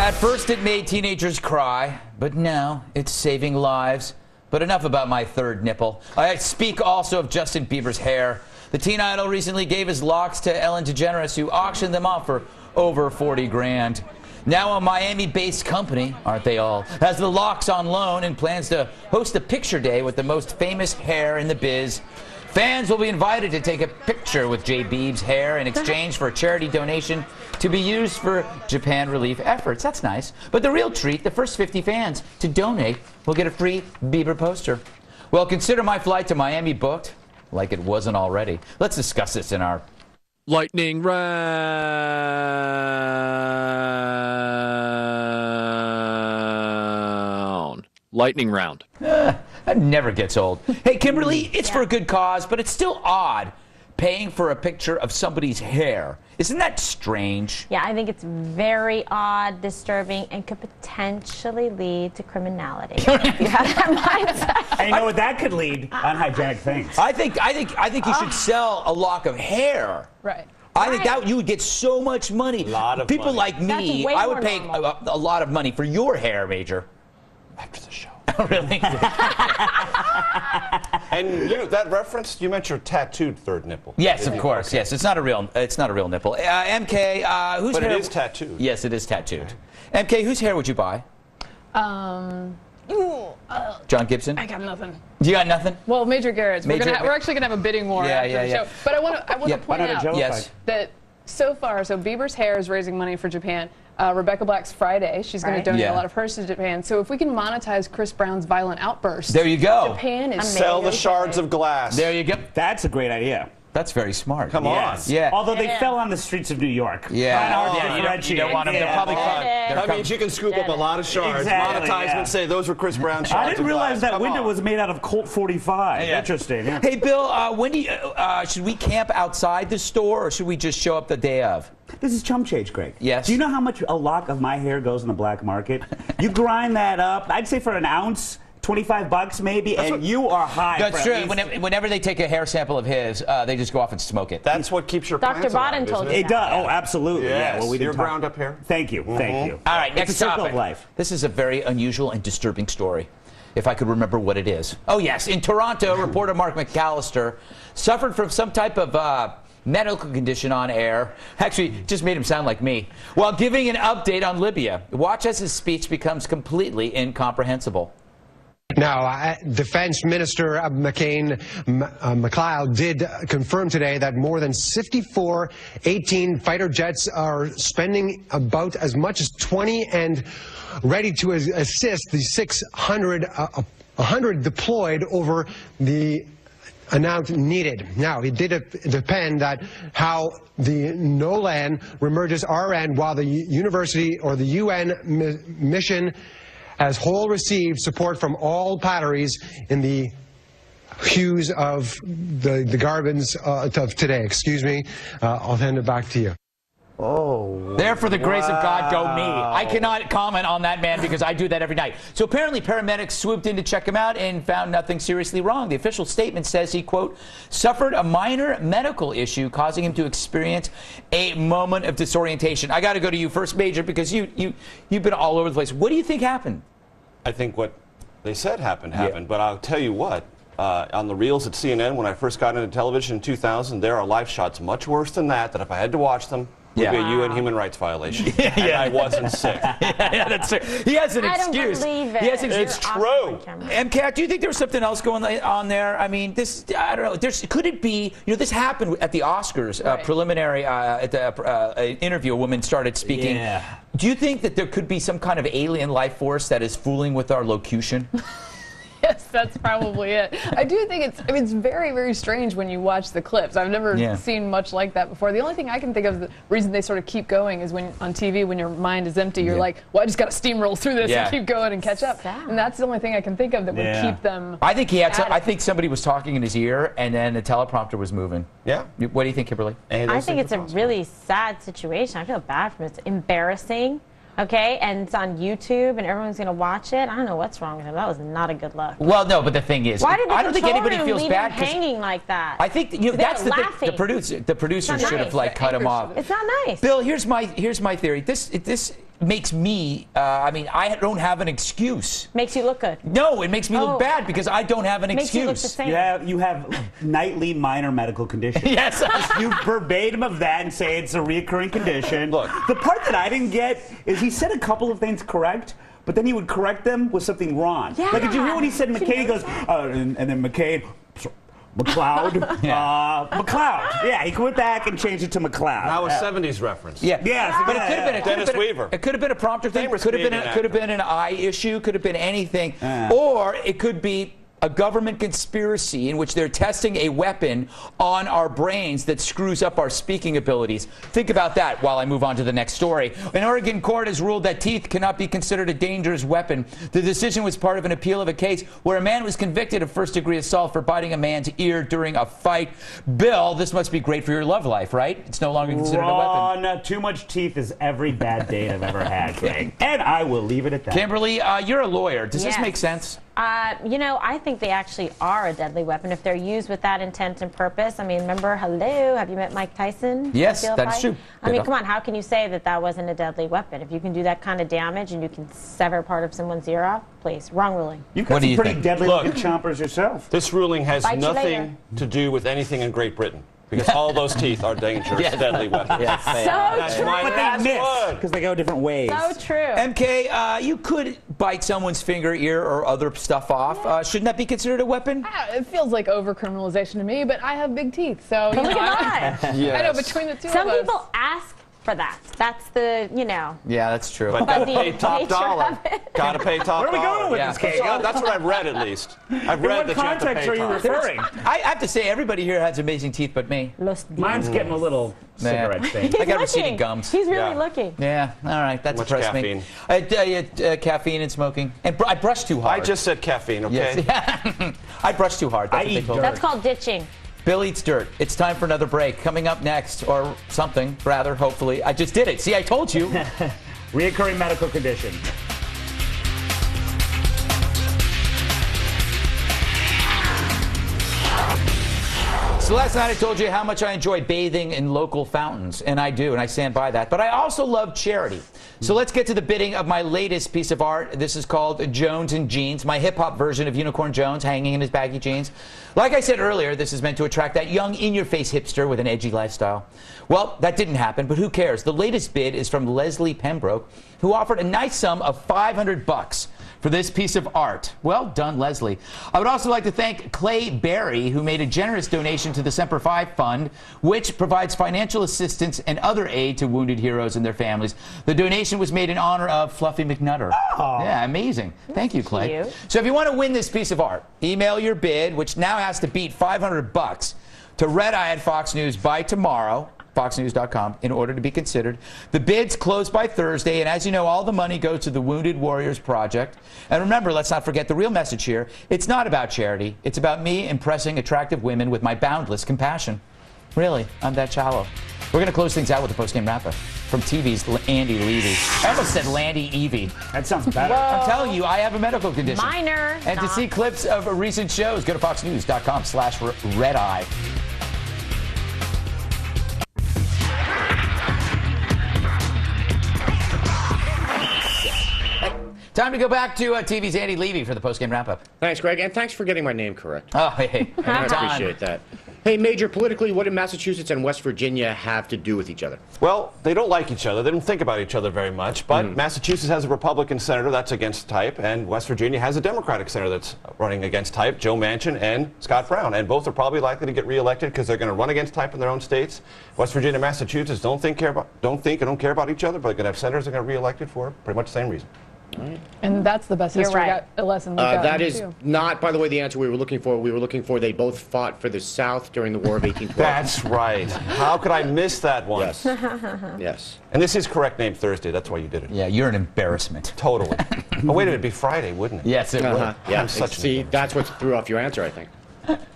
At first, it made teenagers cry, but now it's saving lives. But enough about my third nipple. I speak also of Justin Bieber's hair. The teen idol recently gave his locks to Ellen DeGeneres, who auctioned them off for over 40 grand. Now a Miami-based company, aren't they all, has the locks on loan and plans to host a picture day with the most famous hair in the biz. Fans will be invited to take a picture with J. Bieb's hair in exchange for a charity donation to be used for Japan relief efforts. That's nice. But the real treat, the first 50 fans to donate will get a free Bieber poster. Well, consider my flight to Miami booked, like it wasn't already. Let's discuss this in our lightning round. Lightning round. That never gets old. Hey, Kimberly, it's for a good cause, but it's still odd paying for a picture of somebody's hair. Isn't that strange? Yeah, I think it's very odd, disturbing, and could potentially lead to criminality. If you have that mindset. And you know what that could lead? Unhygienic things. I think you should sell a lock of hair. Right. I think that you would get so much money. A lot of people money. like me. That's way I would more pay normal. a lot of money for your hair, Major. After the show. Really? And you know that reference, you meant your tattooed third nipple. Yes, of course. Okay. Yes, it's not a real nipple. MK, whose but hair? It is tattooed. Yes, it is tattooed. MK, whose hair would you buy? John Gibson. I got nothing. You got nothing? Well, Major Garrett's. We're actually gonna have a bidding war after the show. But I want to point out that so far, Bieber's hair is raising money for Japan. Rebecca Black's Friday. She's going to donate a lot of hers to Japan. So if we can monetize Chris Brown's violent outbursts, there you go. Japan is sell the shards of glass. There you go. That's a great idea. That's very smart. Come on. Yeah. Although they fell on the streets of New York. Yeah. You don't want them. They're probably That means you can scoop up a lot of shards. Exactly, Monetizement say those were Chris Brown shards. I didn't realize that window was made out of Colt 45. Interesting. Yeah. Hey, Bill, when do you, should we camp outside the store or should we just show up the day of? This is chump change, Greg. Yes. Do you know how much a lock of my hair goes in the black market? You grind that up, I'd say for an ounce, $25 maybe, and you are high. That's true. Whenever they take a hair sample of his, they just go off and smoke it. That's what keeps your Dr. plants Bodden alive, told isn't you it? It does. Oh, absolutely. Yes. Yeah. Well, we Your didn't ground up hair. Thank you. Thank you. All right, next it's a circle topic. of life. This is a very unusual and disturbing story. If I could remember what it is. Oh, yes. In Toronto, reporter Mark McAllister suffered from some type of medical condition on air. Actually, just made him sound like me. While giving an update on Libya. Watch as his speech becomes completely incomprehensible. Now, Defense Minister McLeod did confirm today that more than 54 18 fighter jets are spending about as much as 20 and ready to assist the 100 deployed over the amount needed. Now, it did depend that how the NOLAN remerges RN while the university or the UN mission as whole received support from all batteries in the hues of the garbins of today. Excuse me. I'll hand it back to you. Oh. There for the grace of God go me. I cannot comment on that man because I do that every night. So apparently paramedics swooped in to check him out and found nothing seriously wrong. The official statement says he, quote, suffered a minor medical issue causing him to experience a moment of disorientation. I got to go to you first, Major, because you've been all over the place. What do you think happened? I think what they said happened. But I'll tell you what. On the reels at CNN, when I first got into television in 2000, there are live shots much worse than that if I had to watch them, would be a UN human rights violation. And I wasn't sick. That's true. He has an excuse. I don't believe it. He has an It's true. MK, do you think there was something else going on there? I mean, I don't know. Could it be, this happened at the Oscars, preliminary, at the interview, a woman started speaking. Yeah. Do you think that there could be some kind of alien life force that is fooling with our locution? Yes, that's probably it. I do think it's very, very strange when you watch the clips. I've never seen much like that before. The only thing I can think of, the reason they sort of keep going is when on TV, when your mind is empty, you're like, well, I just got to steamroll through this and keep going and catch up. And that's the only thing I can think of that would keep them. I think I think somebody was talking in his ear, and then the teleprompter was moving. Yeah. What do you think, Kimberly? I think it's a really sad situation. I feel bad for him. It's embarrassing. Okay, and it's on YouTube, and everyone's going to watch it. I don't know what's wrong with him. That was not a good look. Well, no, but the thing is, why did I don't think anybody feels leave bad him hanging like that. I think that's the thing. The producer should have cut him off. It's not nice. Bill, here's my theory. This makes me, I mean, I don't have an excuse. Makes you look good. No, it makes me look bad because I don't have an Makes you look excuse. the same. You have nightly minor medical conditions. Yes. You verbatim of that and say it's a reoccurring condition. Look. The part that I didn't get is he said a couple of things correct, but then he would correct them with something wrong. Yeah. Like, did you hear what he said? McCain, he goes, and then McCain, McLeod, McLeod. Yeah, he went back and changed it to McLeod. Now a 70s reference. Yeah. Yeah, But it could have been. Dennis Weaver. It could have been a prompter thing. Famous Could have been. Canadian Could have been an eye issue. Could have been anything. Yeah. Or it could be a government conspiracy in which they're testing a weapon on our brains that screws up our speaking abilities. Think about that while I move on to the next story. An Oregon court has ruled that teeth cannot be considered a dangerous weapon. The decision was part of an appeal of a case where a man was convicted of first-degree assault for biting a man's ear during a fight. Bill, this must be great for your love life, right? It's no longer considered a weapon. Ron, too much teeth is every bad date I've ever had, Greg. And I will leave it at that. Kimberly, you're a lawyer. Does this Yes. make sense? You know, I think they actually are a deadly weapon if they're used with that intent and purpose. I mean, remember, hello, have you met Mike Tyson? Yes, Feel that's fight? true. I mean, come on, how can you say that that wasn't a deadly weapon? If you can do that kind of damage and you can sever part of someone's ear off, please, wrong ruling. You've What got do some you pretty think? deadly Look. looking chompers yourself. This ruling has Bite you later. nothing to do with anything in Great Britain. Because all those teeth are dangerous, Yes. deadly weapons. Yes. So That's true. my But last they miss word. because they go different ways. So true. MK, you could bite someone's finger, ear, or other stuff off. Shouldn't that be considered a weapon? It feels like overcriminalization to me, but I have big teeth, so you know, Look at that. Yes. I know between the two Some of us. people ask for that. That's the, you know. Yeah, that's true. But gotta the pay top nature dollar. of it. Gotta pay top Where are we dollar. going with Yeah. this case? That's what I've read, at least. I've In read what that you have to context pay are you top. referring? I have to say, everybody here has amazing teeth but me. Los Mine's getting a little cigarette stain. He's I got receding looking. gums. He's really Yeah. looking. Yeah, all right, that Much depressed caffeine. me. Caffeine and smoking. And I brushed too hard. I just said caffeine, okay? Yes. I brushed too hard. That's I what they eat told me. That's called ditching. Bill Eats Dirt. It's time for another break. Coming up next, or something, rather, hopefully. I just did it. See, I told you. Reoccurring medical condition. So last night I told you how much I enjoy bathing in local fountains, and I do, and I stand by that. But I also love charity. So let's get to the bidding of my latest piece of art. This is called Jones and Jeans, my hip-hop version of Unicorn Jones hanging in his baggy jeans. Like I said earlier, this is meant to attract that young, in-your-face hipster with an edgy lifestyle. Well, that didn't happen, but who cares? The latest bid is from Leslie Pembroke, who offered a nice sum of $500 for this piece of art. Well done, Leslie. I would also like to thank Clay Berry, who made a generous donation to the Semper Fi Fund, which provides financial assistance and other aid to wounded heroes and their families. The donation was made in honor of Fluffy McNutter. Oh. Yeah, amazing. Thank you, Clay. Cute. So if you want to win this piece of art, email your bid, which now has to beat $500, to Red Eye at Fox News by tomorrow. FoxNews.com, in order to be considered. The bids close by Thursday, and as you know, all the money goes to the Wounded Warriors Project. And remember, let's not forget the real message here. It's not about charity. It's about me impressing attractive women with my boundless compassion. Really, I'm that shallow. We're going to close things out with a post-game wrap-up from TV's Andy Levy. I almost said Landy Evie. That sounds better. I'm telling you, I have a medical condition. Minor. And to see clips of recent shows, go to foxnews.com/redeye. Time to go back to TV's Andy Levy for the post-game wrap-up. Thanks, Greg, and thanks for getting my name correct. Oh, hey. I anytime. appreciate that. Hey, Major, politically, what do Massachusetts and West Virginia have to do with each other? Well, they don't like each other. They don't think about each other very much. But Massachusetts has a Republican senator that's against type, and West Virginia has a Democratic senator that's running against type, Joe Manchin and Scott Brown. And both are probably likely to get reelected because they're going to run against type in their own states. West Virginia and Massachusetts don't think and don't care about each other, but they're going to have senators that are going to be reelected for pretty much the same reason. And that's the best You're history right. lesson we've got. That is not, by the way, the answer we were looking for. We were looking for they both fought for the South during the War of 1812. That's right. How could I miss that one? Yes. Yes. And this is correct name Thursday. That's why you did it. Yeah, you're an embarrassment. Totally. Oh, wait, it'd be Friday, wouldn't it? Yes, it Uh-huh. would. Yeah. I'm such an See, idiot. that's what threw off your answer, I think.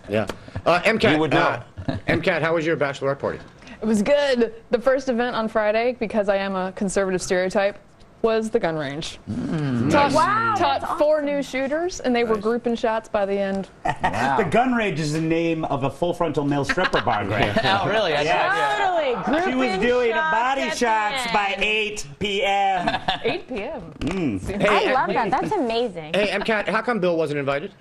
Yeah. MCAT. You would know. MCAT, how was your bachelorette party? It was good. The first event on Friday, because I am a conservative stereotype, was the gun range. Taught 4 new shooters, and they were grouping shots by the end. Wow. The gun range is the name of a full frontal male stripper bar, Greg. Oh, really? Totally. She was Grouping doing shots body at the shots end. by 8 p.m. 8 p.m. I love that. That's amazing. Hey, MCAT, how come Bill wasn't invited?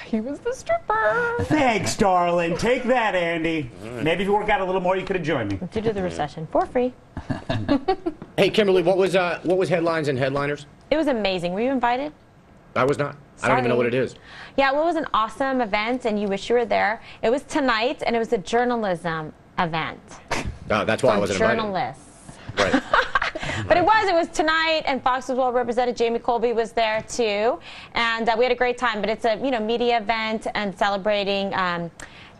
He was the stripper. Thanks, darling. Take that, Andy. Maybe if you work out a little more, you could have joined me. Due to the recession, for free. Hey, Kimberly, what was headlines and headliners? It was amazing. Were you invited? I was not. I don't even know what it is. Yeah, well, it was an awesome event, and you wish you were there. It was tonight, and it was a journalism event. That's why I wasn't invited. Journalists. Right. But it was tonight, and Fox was well represented. Jamie Colby was there too, and we had a great time. But it's a media event and celebrating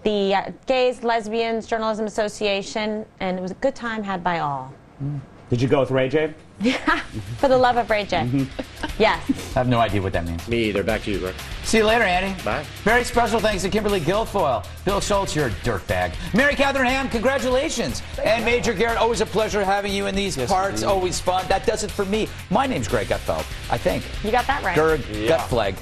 the Gays, Lesbians Journalism Association, and it was a good time had by all. Did you go with Ray J? For the love of Ray J. Yes. I have no idea what that means. Me either. Back to you, Greg. See you later, Andy. Bye. Very special thanks to Kimberly Guilfoyle. Bill Schultz, you're a dirtbag. Mary Catherine Ham, congratulations. And Major Garrett, always a pleasure having you in these parts. Always fun. That does it for me. My name's Greg Gutfeld, I think. You got that right. Gutflag.